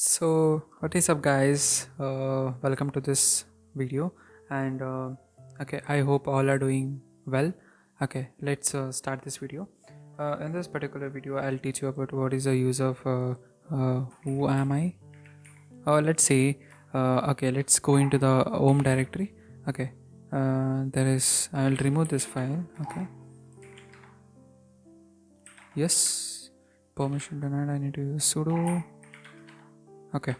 So what is up guys, welcome to this video. And okay, I hope all are doing well. Okay, let's start this video. In this particular video I'll teach you about what is the use of who am I. Let's say okay, let's go into the home directory. Okay, I'll remove this file. Okay, yes, permission denied. I need to use sudo. Okay,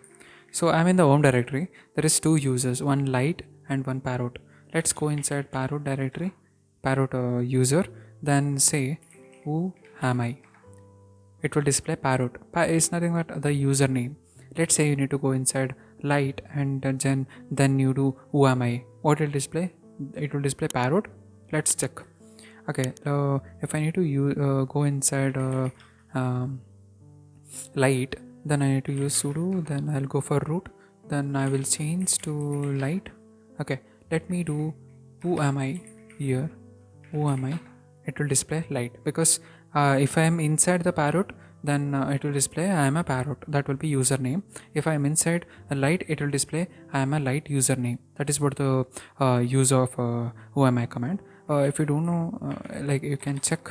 so I'm in the home directory. There is two users, one light and one parrot. Let's go inside parrot directory, parrot user, then say who am I. It will display parrot. Is nothing but the username. Let's say you need to go inside light and then you do who am I. What will display? It will display parrot. Let's check. Okay, if I need to go inside light, then I need to use sudo, then I'll go for root, then I will change to light. Okay, let me do who am I here. Who am I? It will display light because if I am inside the parrot, then it will display I am a parrot. That will be username. If I am inside a light, it will display I am a light username. That is what the use of who am I command. If you don't know, like you can check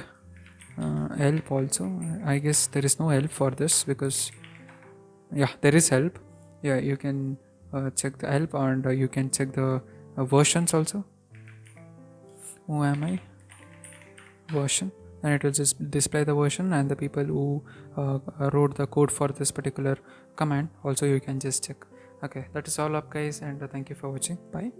help also. I guess there is no help for this because yeah, there is help. Yeah, you can check the help, and you can check the versions also. Who am I version, and it will just display the version and the people who wrote the code for this particular command also. You can just check. Okay, that is all up guys, and thank you for watching. Bye.